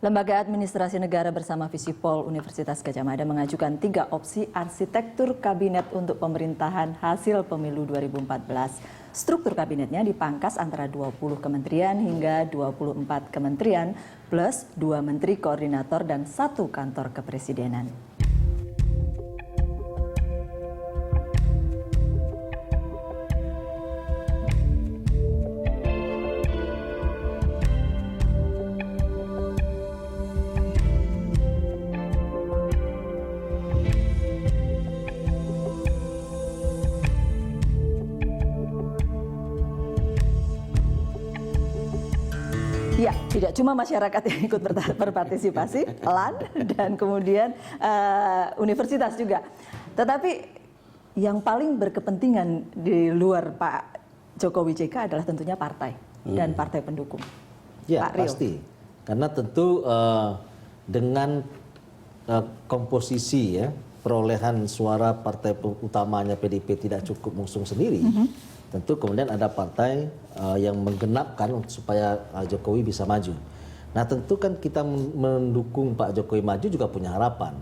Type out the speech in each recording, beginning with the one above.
Lembaga Administrasi Negara bersama Visipol Universitas Gadjah Mada mengajukan 3 opsi arsitektur kabinet untuk pemerintahan hasil pemilu 2014. Struktur kabinetnya dipangkas antara 20 kementerian hingga 24 kementerian plus 2 menteri koordinator dan 1 kantor kepresidenan. Ya, tidak cuma masyarakat yang ikut berpartisipasi, LAN, dan kemudian universitas juga. Tetapi yang paling berkepentingan di luar Pak Jokowi JK adalah tentunya partai dan partai pendukung. Ya, Pak Rio. pasti. Karena tentu dengan komposisi ya, perolehan suara partai utamanya PDIP tidak cukup mengusung sendiri. Tentu kemudian ada partai yang menggenapkan supaya Jokowi bisa maju. Nah tentu kan kita mendukung Pak Jokowi maju juga punya harapan.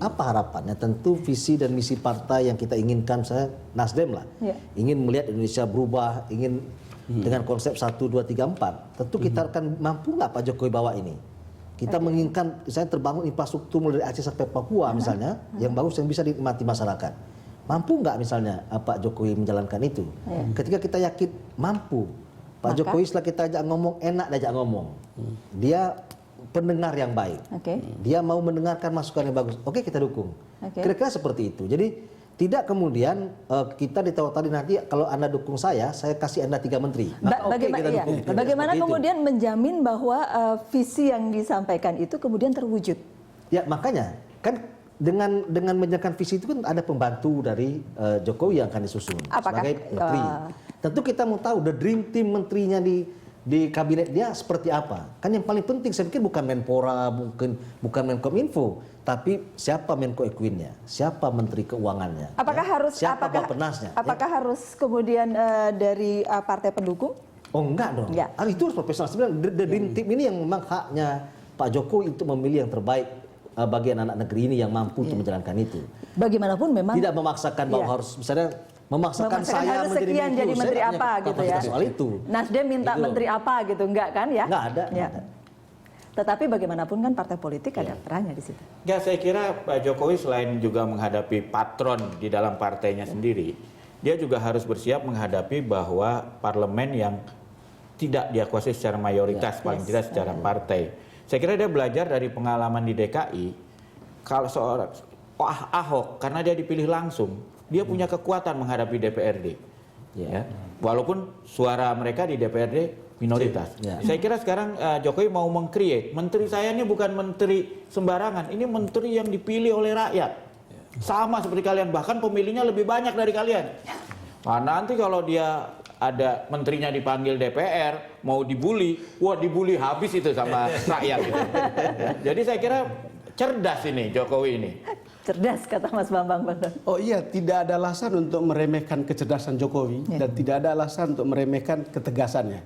Apa harapannya? Tentu visi dan misi partai yang kita inginkan, saya Nasdem lah. Ingin melihat Indonesia berubah, ingin dengan konsep 1, 2, 3, 4. Tentu kita akan mampu nggak Pak Jokowi bawa ini? Kita menginginkan misalnya terbangun infrastruktur mulai dari Aceh sampai Papua misalnya, yang bagus yang bisa dinikmati masyarakat. Mampu nggak misalnya Pak Jokowi menjalankan itu? Ketika kita yakin mampu, Pak Jokowi setelah kita ajak ngomong, enak diajak ngomong. Dia pendengar yang baik. Dia mau mendengarkan masukan yang bagus. Oke, kita dukung. Kira-kira seperti itu. Jadi tidak kemudian kita ditawar-tawari nanti kalau Anda dukung saya kasih Anda 3 menteri. Bagaimana kemudian menjamin bahwa visi yang disampaikan itu kemudian terwujud? Ya, makanya kan dengan menjalankan visi itu kan ada pembantu dari Jokowi yang akan disusun sebagai menteri. Tentu kita mau tahu the dream team menterinya di kabinet dia seperti apa. Kan yang paling penting saya pikir bukan Menpora, bukan Menkominfo, tapi siapa Menko Equinnya, siapa Menteri Keuangannya, siapa Bappenasnya. Apakah harus kemudian dari partai pendukung? Oh enggak dong. Itu harus profesional. Sebenarnya the dream team ini yang memang haknya Pak Jokowi untuk memilih yang terbaik bagi anak-anak negeri ini yang mampu untuk menjalankan itu. Bagaimanapun memang tidak memaksakan bahwa harus misalnya memaksakan saya harus sekian jadi menteri apa gitu ya. Soal itu. Nasdem minta menteri apa gitu, enggak kan ya? Enggak ada. Tetapi bagaimanapun kan partai politik ada perannya di situ. Ya, saya kira Pak Jokowi selain juga menghadapi patron di dalam partainya sendiri, dia juga harus bersiap menghadapi bahwa parlemen yang tidak dia kuasai secara mayoritas, paling tidak secara partai. Saya kira dia belajar dari pengalaman di DKI. Kalau seorang Ahok, karena dia dipilih langsung, dia punya kekuatan menghadapi DPRD. Ya. Walaupun suara mereka di DPRD minoritas. Saya kira sekarang Jokowi mau meng-create. Menteri saya ini bukan menteri sembarangan. Ini menteri yang dipilih oleh rakyat. Sama seperti kalian. Bahkan pemilihnya lebih banyak dari kalian. Nah, nanti kalau dia ada menterinya dipanggil DPR, mau dibully, wah dibully habis itu sama rakyat. Jadi saya kira cerdas ini Jokowi ini. Cerdas kata Mas Bambang. Oh iya, tidak ada alasan untuk meremehkan kecerdasan Jokowi dan tidak ada alasan untuk meremehkan ketegasannya.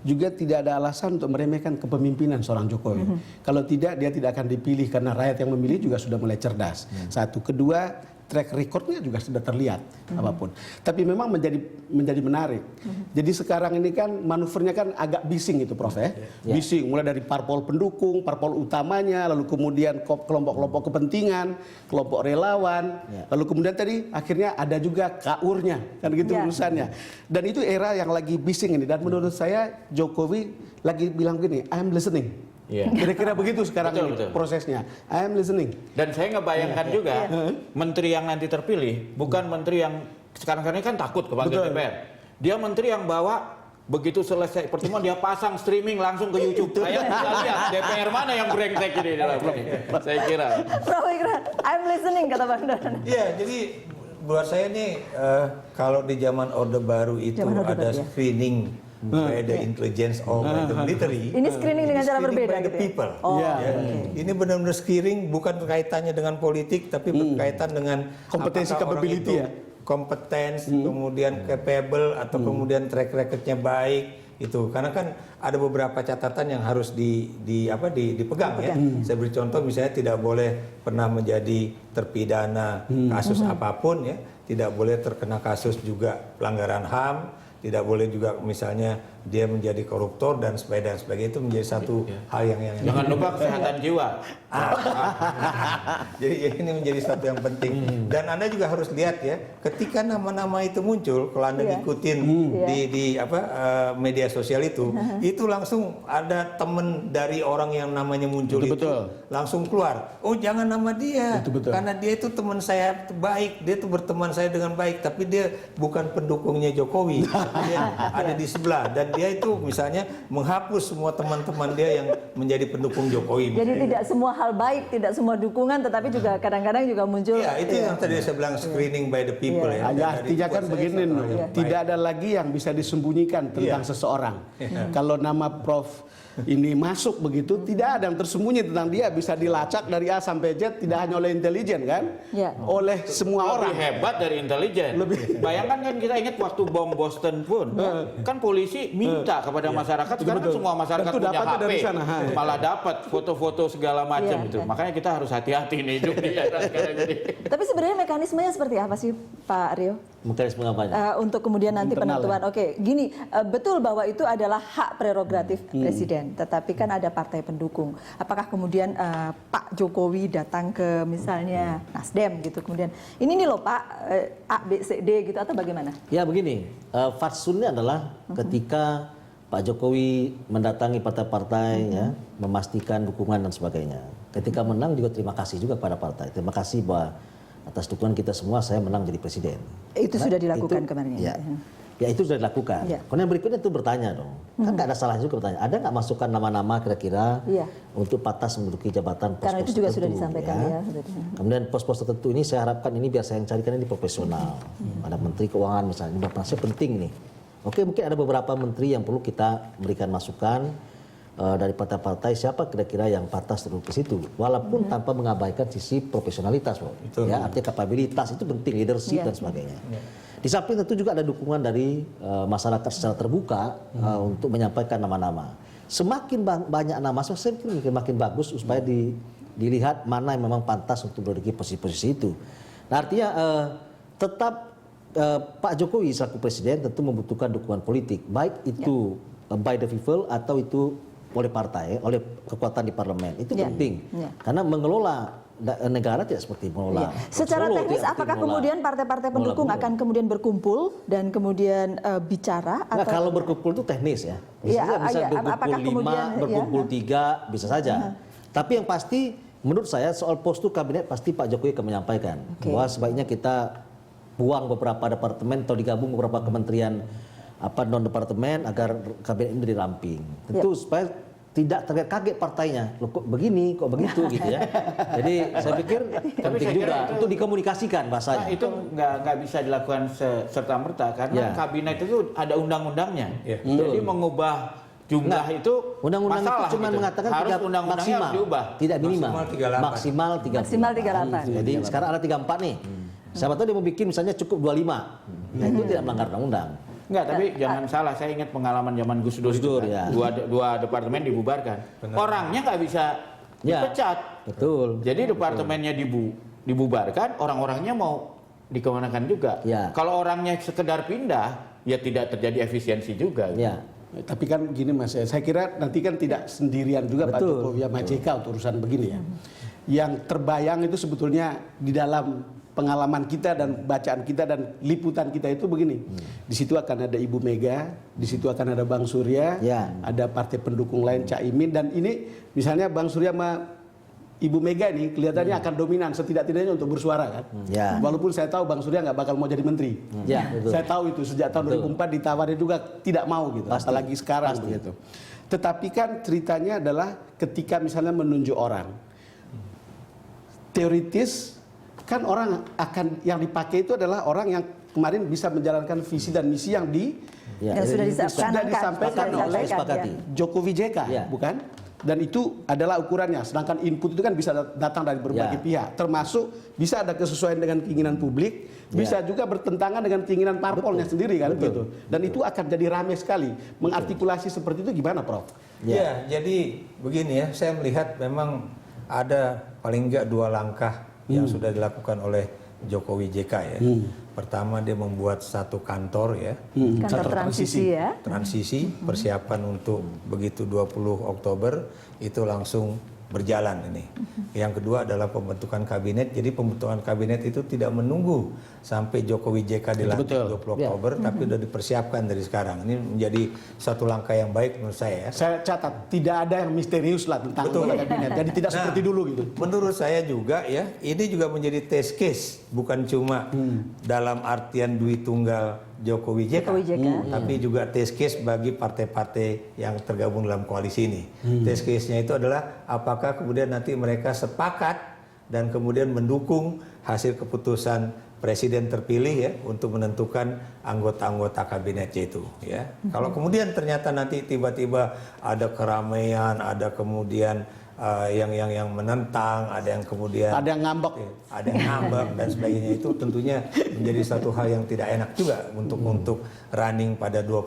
Juga tidak ada alasan untuk meremehkan kepemimpinan seorang Jokowi. Kalau tidak, dia tidak akan dipilih karena rakyat yang memilih juga sudah mulai cerdas. Satu, kedua, track recordnya juga sudah terlihat apapun. Tapi memang menjadi menarik. Jadi sekarang ini kan manuvernya kan agak bising itu Prof ya. Bising mulai dari parpol pendukung, parpol utamanya, lalu kemudian kelompok-kelompok kepentingan, kelompok relawan, lalu kemudian tadi akhirnya ada juga kaurnya, kan gitu urusannya. Dan itu era yang lagi bising ini. Dan menurut saya Jokowi lagi bilang begini, I'm listening. Kira-kira begitu sekarang betul. Prosesnya. I am listening. Dan saya ngebayangkan juga menteri yang nanti terpilih bukan menteri yang sekarang ini kan takut kepanggil DPR. Dia menteri yang bawa begitu selesai pertemuan dia pasang streaming langsung ke YouTube. Saya bisa lihat DPR mana yang brengsek ini dalam ini. Saya kira. Prof Ikrar, I'm listening kata Bang Don. Iya, jadi buat saya nih kalau di zaman Orde Baru itu ada screening by the intelligence or by the military. Ini screening dengan cara berbeda by the people. Ini benar-benar screening bukan kaitannya dengan politik tapi berkaitan dengan kompetensi, capability ya. Kompetens, kemudian capable atau kemudian track recordnya baik, itu. Karena kan ada beberapa catatan yang harus dipegang ya. Saya beri contoh misalnya tidak boleh pernah menjadi terpidana kasus apapun ya, tidak boleh terkena kasus juga pelanggaran HAM, tidak boleh juga misalnya dia menjadi koruptor dan sebagainya, itu menjadi satu hal yang Jangan lupa kesehatan jiwa. Jadi ini menjadi satu yang penting. Dan Anda juga harus lihat ya, ketika nama-nama itu muncul, kalau Anda ngikutin di media sosial itu langsung ada teman dari orang yang namanya muncul itu langsung keluar. Oh jangan nama dia, karena dia itu teman saya baik, dia itu berteman saya dengan baik, tapi dia bukan pendukungnya Jokowi. Dia ada di sebelah dan dia itu misalnya menghapus semua teman-teman dia yang menjadi pendukung Jokowi. Jadi tidak semua hal baik, tidak semua dukungan, tetapi juga kadang-kadang juga muncul. Ya itu yang tadi saya bilang screening by the people ya. Artinya kan begini, tidak ada lagi yang bisa disembunyikan tentang seseorang. Kalau nama Prof ini masuk begitu, tidak ada yang tersembunyi tentang dia, bisa dilacak dari A sampai Z, tidak hanya oleh intelijen kan, oleh semua orang. Lebih hebat dari intelijen. Bayangkan kan kita ingat waktu bom Boston pun, kan polisi minta kepada masyarakat, sekarang kan semua masyarakat punya HP, dari sana. malah dapat foto-foto segala macam itu. Makanya kita harus hati-hati nih hidup di era sekarang ini. Tapi sebenarnya mekanismenya seperti apa sih Pak Rio? Mekanisme apanya? Untuk kemudian nanti penentuan. Oke, gini, betul bahwa itu adalah hak prerogatif presiden, tetapi kan ada partai pendukung. Apakah kemudian Pak Jokowi datang ke misalnya Nasdem gitu, kemudian ini nih loh Pak A, B, C, D gitu, atau bagaimana? Ya begini, fatsunnya adalah ketika Pak Jokowi mendatangi partai-partai ya, memastikan dukungan dan sebagainya. Ketika menang juga terima kasih juga pada partai. Terima kasih bahwa atas dukungan kita semua saya menang jadi presiden. Itu sudah dilakukan kemarin ya. Ya itu sudah dilakukan. Kemudian berikutnya itu bertanya dong, kan nggak ada salah juga bertanya. Ada nggak masukan nama-nama kira-kira untuk pantas menduduki jabatan pos-pos tertentu? Karena itu juga sudah disampaikan ya. Kemudian pos-pos tertentu ini saya harapkan ini biar saya yang carikan ini profesional. Ada Menteri Keuangan misalnya, ini bapaknya penting nih. Oke, mungkin ada beberapa menteri yang perlu kita berikan masukan dari partai-partai siapa kira-kira yang pantas duduk ke situ, walaupun tanpa mengabaikan sisi profesionalitas, ya artinya kapabilitas itu penting, leadership dan sebagainya. Di samping tentu juga ada dukungan dari masyarakat secara terbuka untuk menyampaikan nama-nama. Semakin banyak nama, saya pikir makin bagus supaya dilihat mana yang memang pantas untuk menduduki posisi-posisi itu. Nah, artinya tetap Pak Jokowi selaku presiden tentu membutuhkan dukungan politik, baik itu by the people atau itu oleh partai, oleh kekuatan di parlemen. Itu penting. Karena mengelola negara tidak seperti mengelola. Secara teknis apakah kemudian partai-partai pendukung akan kemudian berkumpul dan kemudian bicara? Nah, kalau berkumpul itu teknis ya. Bisa berkumpul 5, berkumpul 3, bisa saja. Tapi yang pasti menurut saya soal postur kabinet pasti Pak Jokowi akan menyampaikan bahwa sebaiknya kita buang beberapa departemen atau digabung beberapa kementerian non departemen agar kabinet ini diramping. Tentu supaya tidak terlihat kaget partainya. Loh, kok begini, kok begitu gitu ya. Jadi saya pikir penting juga untuk dikomunikasikan bahasanya. Itu nggak bisa dilakukan serta-merta karena kabinet itu ada undang-undangnya. Jadi mengubah jumlah itu undang-undang itu cuma gitu. mengatakan harus undang-undangnya harus diubah. Tidak minimal. Maksimal 38. Maksimal 38. Jadi sekarang ada 34 nih. Siapa tahu dia mau bikin misalnya cukup 25. Nah, itu tidak melanggar undang-undang. Enggak, tapi jangan salah. Saya ingat pengalaman zaman Gus Dur itu kan. Dua departemen dibubarkan. Orangnya nggak bisa dipecat. Betul. Jadi departemennya dibubarkan, orang-orangnya mau dikemanakan juga. Kalau orangnya sekedar pindah, ya tidak terjadi efisiensi juga. Tapi kan gini Mas, saya kira nanti kan tidak sendirian juga Pak Jokowi sama JK untuk urusan begini ya. Yang terbayang itu sebetulnya di dalam pengalaman kita dan bacaan kita dan liputan kita itu begini. Di situ akan ada Ibu Mega, di situ akan ada Bang Surya, ada partai pendukung lain Caimin, dan ini misalnya Bang Surya sama Ibu Mega ini kelihatannya akan dominan setidak-tidaknya untuk bersuara kan. Walaupun saya tahu Bang Surya nggak bakal mau jadi menteri. Saya tahu itu sejak tahun 2004 ditawarin juga tidak mau gitu, apalagi sekarang begitu. Tetapi kan ceritanya adalah ketika misalnya menunjuk orang, teoritis kan orang akan yang dipakai itu adalah orang yang kemarin bisa menjalankan visi dan misi yang sudah disampaikan oleh oleh Jokowi JK, bukan? Dan itu adalah ukurannya. Sedangkan input itu kan bisa datang dari berbagai pihak. Termasuk bisa ada kesesuaian dengan keinginan publik, bisa juga bertentangan dengan keinginan parpolnya sendiri kan gitu. Dan itu akan jadi rame sekali. Mengartikulasi seperti itu gimana, Prof? Ya, jadi begini ya, saya melihat memang ada paling enggak 2 langkah yang sudah dilakukan oleh Jokowi JK ya. Pertama dia membuat satu kantor ya. Kantor transisi ya. Transisi, persiapan untuk begitu 20 Oktober itu langsung berjalan ini. Yang kedua adalah pembentukan kabinet. Jadi pembentukan kabinet itu tidak menunggu sampai Jokowi JK dilantik 20 Oktober, tapi sudah dipersiapkan dari sekarang. Ini menjadi satu langkah yang baik menurut saya ya. Saya catat, tidak ada yang misterius lah tentang kabinet. Jadi tidak seperti dulu gitu. Menurut saya juga ya, ini juga menjadi test case, bukan cuma dalam artian duit tunggal Jokowi JK, tapi juga test case bagi partai-partai yang tergabung dalam koalisi ini. Test case-nya itu adalah apakah kemudian nanti mereka sepakat dan kemudian mendukung hasil keputusan presiden terpilih ya untuk menentukan anggota-anggota kabinetnya itu ya. Kalau kemudian ternyata nanti tiba-tiba ada keramaian, ada kemudian yang menentang, ada yang kemudian ada yang ngambek, dan sebagainya, itu tentunya menjadi satu hal yang tidak enak juga untuk running pada 21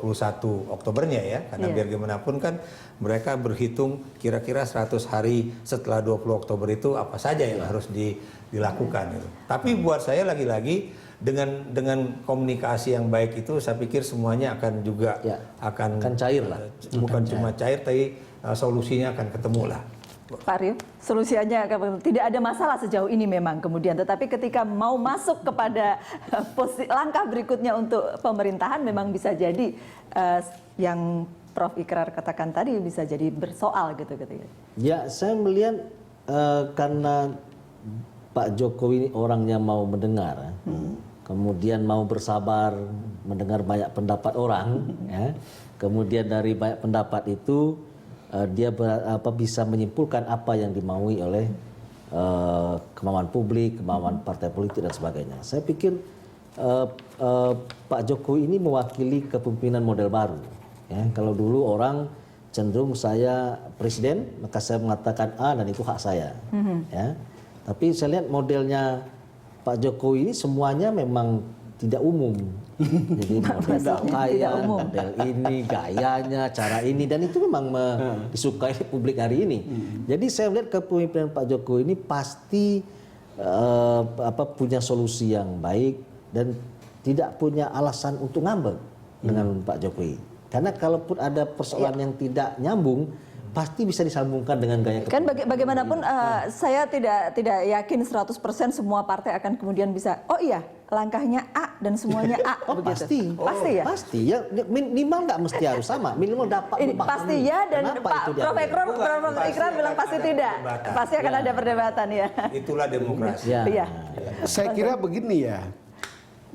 Oktobernya ya, karena biar gimana pun kan mereka berhitung kira-kira 100 hari setelah 20 Oktober itu apa saja yang harus dilakukan gitu. Tapi buat saya lagi-lagi dengan komunikasi yang baik itu saya pikir semuanya akan juga akan cair lah. Bukan cuma cair tapi solusinya akan ketemu lah. Pak Rio, solusinya tidak ada masalah sejauh ini memang kemudian, tetapi ketika mau masuk kepada langkah berikutnya untuk pemerintahan memang bisa jadi yang Prof Ikrar katakan tadi bisa jadi bersoal gitu. Ya, saya melihat karena Pak Jokowi ini orangnya mau mendengar, kemudian mau bersabar mendengar banyak pendapat orang, ya. Kemudian dari banyak pendapat itu dia bisa menyimpulkan apa yang dimaui oleh kemauan publik, kemauan partai politik dan sebagainya. Saya pikir Pak Jokowi ini mewakili kepemimpinan model baru. Ya, kalau dulu orang cenderung saya presiden, maka saya mengatakan A dan itu hak saya. Ya, tapi saya lihat modelnya Pak Jokowi ini semuanya memang tidak umum. Jadi model kaya, model ini, gayanya, cara ini, dan itu memang disukai publik hari ini. Jadi saya melihat kepemimpinan Pak Jokowi ini pasti punya solusi yang baik dan tidak punya alasan untuk ngambek dengan Pak Jokowi. Karena kalaupun ada persoalan yang tidak nyambung, pasti bisa disambungkan dengan gaya kepemimpinan. Kan bagaimanapun saya tidak yakin 100% semua partai akan kemudian bisa, oh iya langkahnya A dan semuanya A. Begitu. Pasti ya? Pasti ya, minimal nggak mesti harus sama, minimal dapat ini pasti ya, dan Pak Prof Ikrar bilang pasti tidak. Pasti akan ada perdebatan ya. Itulah demokrasi. Iya. Saya kira begini ya,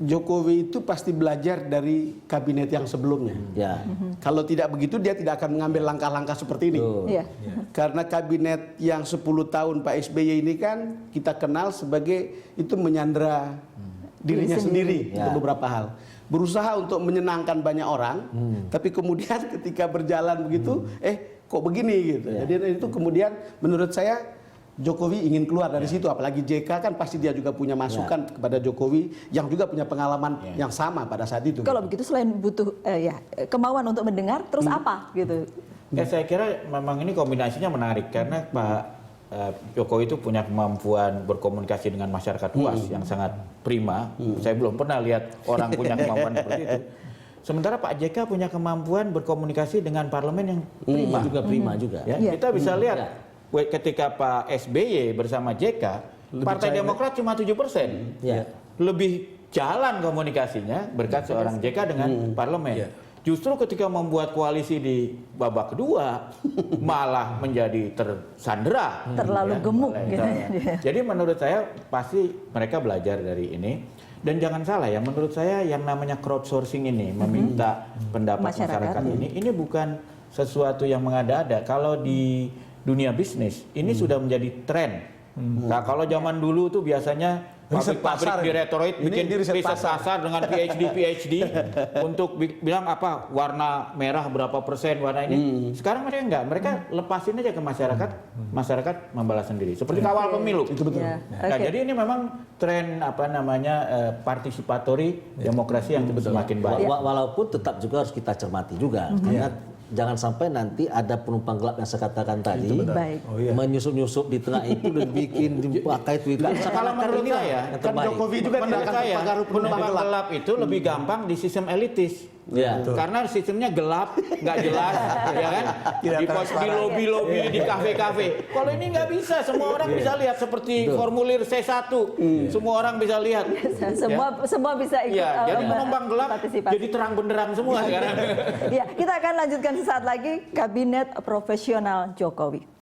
Jokowi itu pasti belajar dari kabinet yang sebelumnya. Ya. Kalau tidak begitu dia tidak akan mengambil langkah-langkah seperti ini. Iya. Karena kabinet yang 10 tahun Pak SBY ini kan kita kenal sebagai itu menyandera dirinya sendiri untuk beberapa hal. Berusaha untuk menyenangkan banyak orang, tapi kemudian ketika berjalan begitu, kok begini gitu. Jadi itu kemudian menurut saya Jokowi ingin keluar dari situ, apalagi JK kan pasti dia juga punya masukan kepada Jokowi yang juga punya pengalaman yang sama pada saat itu. Kalau begitu selain butuh kemauan untuk mendengar, terus apa gitu? Saya kira memang ini kombinasinya menarik karena Pak Jokowi itu punya kemampuan berkomunikasi dengan masyarakat luas yang sangat prima. Saya belum pernah lihat orang punya kemampuan seperti itu. Sementara Pak JK punya kemampuan berkomunikasi dengan parlemen yang prima juga. Ya, kita bisa lihat ketika Pak SBY bersama JK, Partai Demokrat cuma 7%. Lebih jalan komunikasinya berkat seorang JK dengan parlemen. Justru ketika membuat koalisi di babak kedua malah menjadi tersandera, terlalu gemuk gitu. Jadi menurut saya pasti mereka belajar dari ini. Dan jangan salah ya, menurut saya yang namanya crowdsourcing ini, meminta pendapat masyarakat ini bukan sesuatu yang mengada-ada. Kalau di dunia bisnis ini sudah menjadi tren. Nah, kalau zaman dulu tuh biasanya Riset pabrik pasar di ini. Retroid Ini bikin riset riset pasar. pasar dengan PhD untuk bilang apa warna merah berapa persen warna ini. Sekarang mereka enggak, mereka lepasin aja ke masyarakat, masyarakat membalas sendiri. Seperti kawal pemilu. Itu betul. Ya, Nah, oke. jadi ini memang tren apa namanya partisipatory demokrasi yang semakin baik. Walaupun tetap juga harus kita cermati juga, karena jangan sampai nanti ada penumpang gelap yang saya katakan tadi Baik. menyusup-nyusup di tengah itu dan bikin dipakai Twitter. Kalau menurut saya, yang Kan terbaik. Jokowi juga tidak menurut akan saya terpengaruh penumpang gelap. gelap itu lebih gampang di sistem elitis. Ya. Karena sistemnya gelap, nggak jelas, ya kan? Tidak Di pos, di transparan. lobi-lobi, di kafe-kafe. Kalau ini nggak bisa, semua orang bisa lihat seperti formulir C1, semua orang bisa lihat. Semua bisa ikut Ya, jadi penumpang gelap partisipasi. jadi terang benderang semua sekarang. Ya, kita akan lanjutkan sesaat lagi Kabinet Profesional Jokowi.